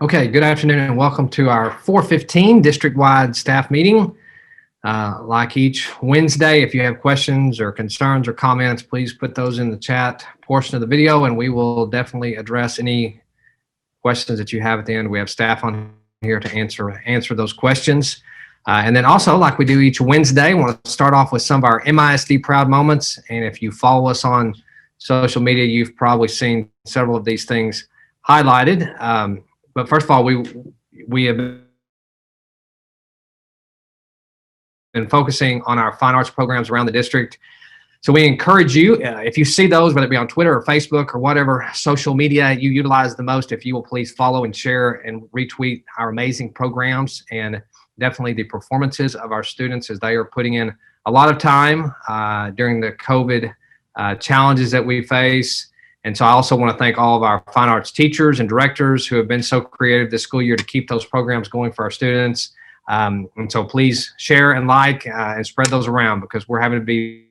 Okay, good afternoon and welcome to our 4:15 district-wide staff meeting. Like each Wednesday, if you have questions or concerns or comments, please put those in the chat portion of the video and we will definitely address any questions that you have at the end. We have staff on here to answer those questions. And then also, like we do each Wednesday, I want to start off with some of our MISD proud moments. And if you follow us on social media, you've probably seen several of these things highlighted. But first of all, we have been focusing on our fine arts programs around the district. So we encourage you, if you see those, whether it be on Twitter or Facebook or whatever social media you utilize the most, if you will please follow and share and retweet our amazing programs and definitely the performances of our students as they are putting in a lot of time during the COVID challenges that we face. And so I also want to thank all of our fine arts teachers and directors who have been so creative this school year to keep those programs going for our students. And so please share and like and spread those around because we're having to be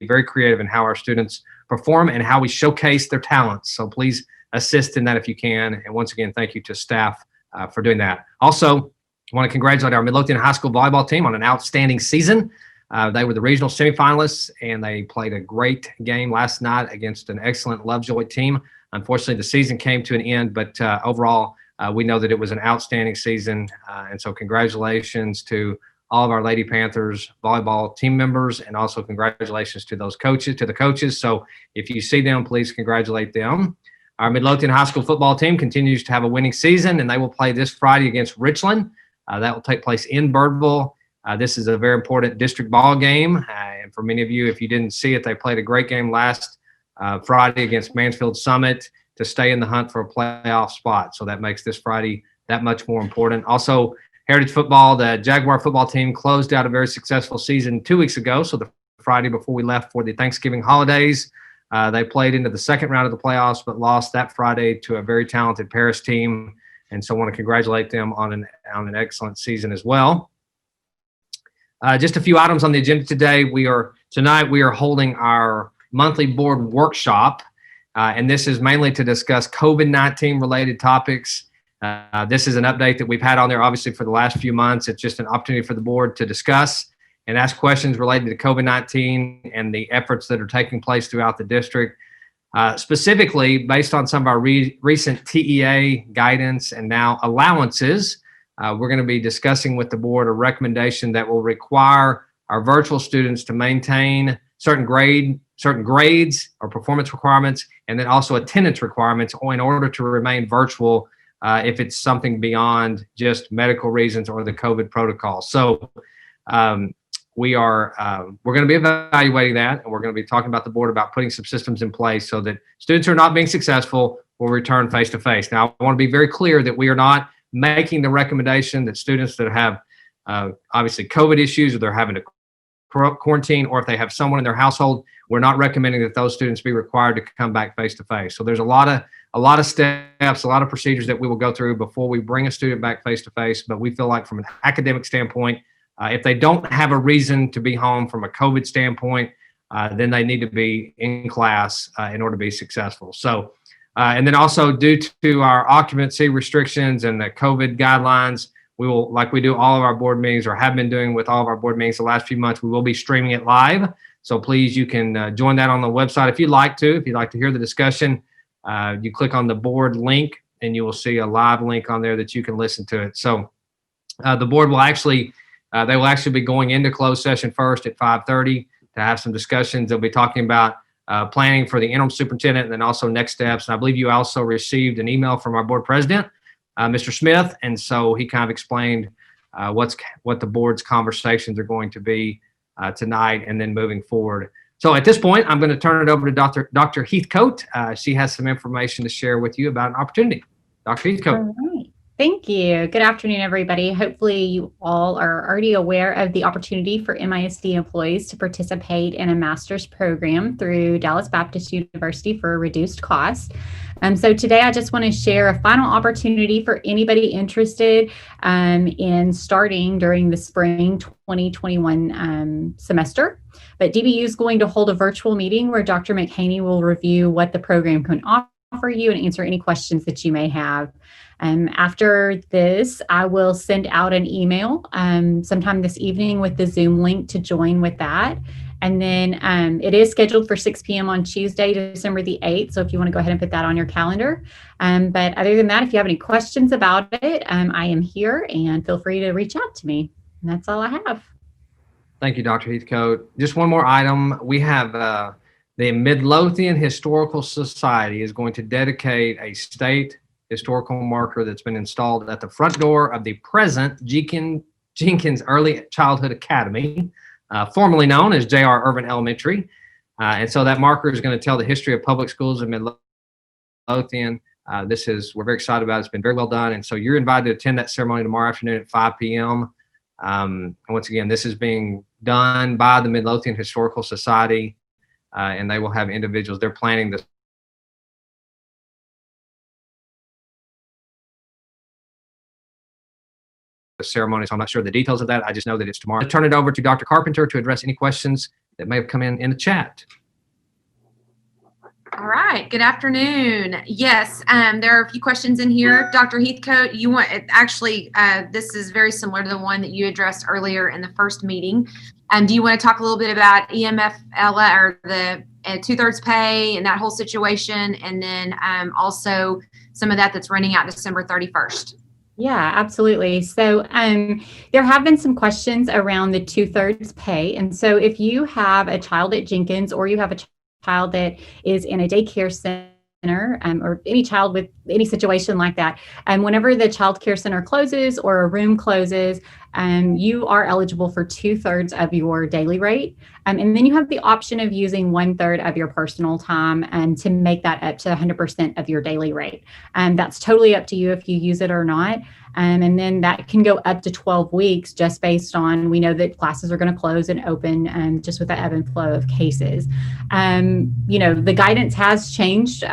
very creative in how our students perform and how we showcase their talents. So please assist in that if you can. And once again, thank you to staff for doing that. Also, I want to congratulate our Midlothian High School volleyball team on an outstanding season. They were the regional semifinalists and they played a great game last night against an excellent Lovejoy team. Unfortunately, the season came to an end, but overall, we know that it was an outstanding season. And so congratulations to all of our Lady Panthers volleyball team members, and also congratulations to those coaches, to the coaches. So if you see them, please congratulate them. Our Midlothian High School football team continues to have a winning season, and they will play this Friday against Richland. That will take place in Birdville. This is a very important district ball game. And for many of you, if you didn't see it, they played a great game last Friday against Mansfield Summit to stay in the hunt for a playoff spot. So that makes this Friday that much more important. Also, Heritage Football, the Jaguar football team closed out a very successful season 2 weeks ago. So the Friday before we left for the Thanksgiving holidays, they played into the second round of the playoffs, but lost that Friday to a very talented Paris team. And so I want to congratulate them on an excellent season as well. Just a few items on the agenda today. Tonight we are holding our monthly board workshop, and this is mainly to discuss COVID-19 related topics. This is an update that we've had on there obviously for the last few months. It's just an opportunity for the board to discuss and ask questions related to COVID-19 and the efforts that are taking place throughout the district. Specifically, based on some of our recent TEA guidance and now allowances, we're going to be discussing with the board a recommendation that will require our virtual students to maintain certain grades or performance requirements, and then also attendance requirements in order to remain virtual if it's something beyond just medical reasons or the COVID protocol. So we're going to be evaluating that, and we're going to be talking about the board about putting some systems in place so that students who are not being successful will return face-to-face. Now, I want to be very clear that we are not making the recommendation that students that have obviously COVID issues or they're having to quarantine, or if they have someone in their household, we're not recommending that those students be required to come back face-to-face. So there's a lot of steps, a lot of procedures that we will go through before we bring a student back face-to-face. But we feel like from an academic standpoint, if they don't have a reason to be home from a COVID standpoint, then they need to be in class in order to be successful. So, and then also due to our occupancy restrictions and the COVID guidelines, we will, like we do all of our board meetings or have been doing with all of our board meetings the last few months, we will be streaming it live. So please, you can join that on the website if you'd like to. If you'd like to hear the discussion, you click on the board link and you will see a live link on there that you can listen to it. So the board will actually, they will actually be going into closed session first at 5:30 to have some discussions. They'll be talking about planning for the interim superintendent and then also next steps. And I believe you also received an email from our board president, Mr. Smith. And so he kind of explained what the board's conversations are going to be tonight and then moving forward. So at this point, I'm going to turn it over to Dr. Heathcote. She has some information to share with you about an opportunity. Dr. Heathcote. All right. Thank you. Good afternoon, everybody. Hopefully you all are already aware of the opportunity for MISD employees to participate in a master's program through Dallas Baptist University for a reduced cost. So today I just want to share a final opportunity for anybody interested in starting during the spring 2021 semester. But DBU is going to hold a virtual meeting where Dr. McHaney will review what the program can offer for you and answer any questions that you may have. After this, I will send out an email sometime this evening with the Zoom link to join with that. And then it is scheduled for 6 p.m. on Tuesday, December the 8th. So if you want to go ahead and put that on your calendar. But other than that, if you have any questions about it, I am here and feel free to reach out to me. And that's all I have. Thank you, Dr. Heathcote. Just one more item. We have the Midlothian Historical Society is going to dedicate a state historical marker that's been installed at the front door of the present Jenkins Early Childhood Academy, formerly known as J.R. Irvin Elementary. And so that marker is going to tell the history of public schools in Midlothian. We're very excited about it. It's been very well done. And so you're invited to attend that ceremony tomorrow afternoon at 5 p.m. And once again, this is being done by the Midlothian Historical Society, and they will have individuals. They're planning the ceremony, so I'm not sure the details of that. I just know that it's tomorrow. I'll turn it over to Dr. Carpenter to address any questions that may have come in the chat. All right. Good afternoon. Yes, there are a few questions in here. Dr. Heathcote, this is very similar to the one that you addressed earlier in the first meeting. Do you want to talk a little bit about EMFL or the 2/3 pay and that whole situation, and then also some of that's running out December 31st? Yeah, absolutely. So there have been some questions around the 2/3 pay. And so if you have a child at Jenkins, or you have a child that is in a daycare center, or any child with any situation like that, whenever the child care center closes or a room closes, you are eligible for 2/3 of your daily rate. And then you have the option of using 1/3 of your personal time to make that up to 100% of your daily rate. That's totally up to you if you use it or not. And then that can go up to 12 weeks just based on, we know that classes are going to close and open just with the ebb and flow of cases. The guidance has changed.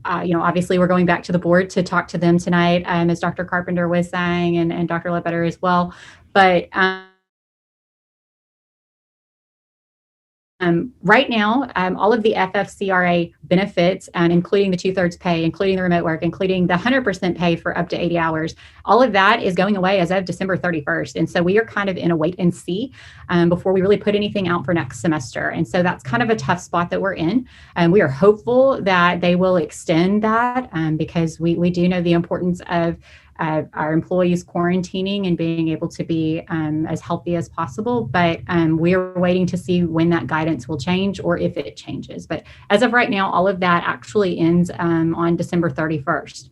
Obviously we're going back to the board to talk to them tonight, as Dr. Carpenter was saying, and Dr. Ledbetter as well. But right now, all of the FFCRA benefits, including the 2/3 pay, including the remote work, including the 100% pay for up to 80 hours, all of that is going away as of December 31st. And so we are kind of in a wait and see before we really put anything out for next semester. And so that's kind of a tough spot that we're in. We are hopeful that they will extend that because we do know the importance of our employees quarantining and being able to be as healthy as possible. But we're waiting to see when that guidance will change or if it changes. But as of right now, all of that actually ends on December 31st.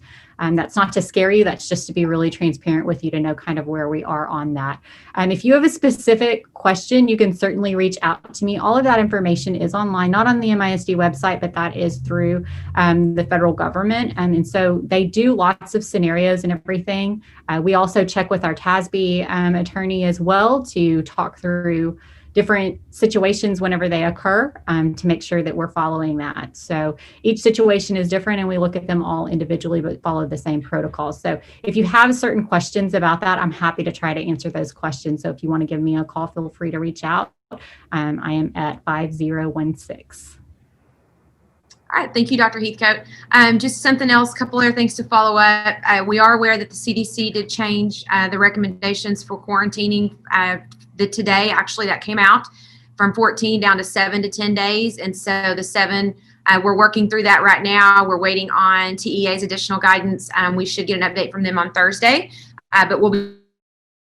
That's not to scare you. That's just to be really transparent with you to know kind of where we are on that. If you have a specific question, you can certainly reach out to me. All of that information is online, not on the MISD website, but that is through the federal government. And so they do lots of scenarios and everything. We also check with our TASB attorney as well to talk through different situations whenever they occur to make sure that we're following that. So each situation is different and we look at them all individually, but follow the same protocols. So if you have certain questions about that, I'm happy to try to answer those questions. So if you want to give me a call, feel free to reach out. I am at 5016. All right, thank you, Dr. Heathcote. Just something else, a couple other things to follow up. We are aware that the CDC did change the recommendations for quarantining today. Actually, that came out from 14 down to 7 to 10 days. And so the 7, we're working through that right now. We're waiting on TEA's additional guidance. We should get an update from them on Thursday, but we'll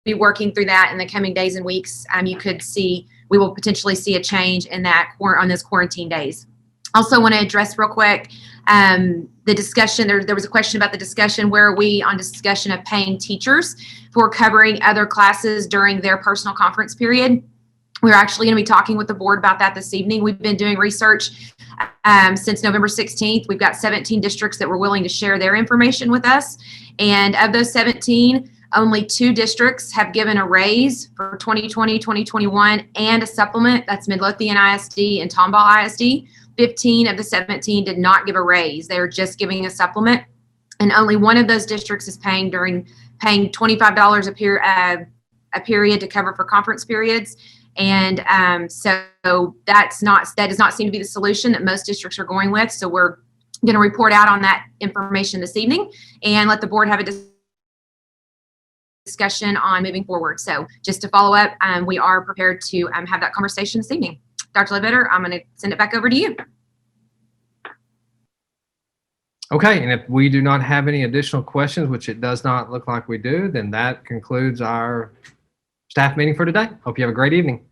be working through that in the coming days and weeks. We will potentially see a change in that on those quarantine days. Also want to address real quick the discussion. There was a question about the discussion. Where are we on discussion of paying teachers for covering other classes during their personal conference period? We're actually going to be talking with the board about that this evening. We've been doing research since November 16th. We've got 17 districts that were willing to share their information with us. And of those 17, only 2 districts have given a raise for 2020, 2021, and a supplement. That's Midlothian ISD and Tomball ISD. 15 of the 17 did not give a raise. They're just giving a supplement. And only one of those districts is paying $25 a period to cover for conference periods. And so that does not seem to be the solution that most districts are going with. So we're going to report out on that information this evening and let the board have a discussion on moving forward. So just to follow up, we are prepared to have that conversation this evening. Dr. Ledbetter, I'm going to send it back over to you. Okay, and if we do not have any additional questions, which it does not look like we do, then that concludes our staff meeting for today. Hope you have a great evening.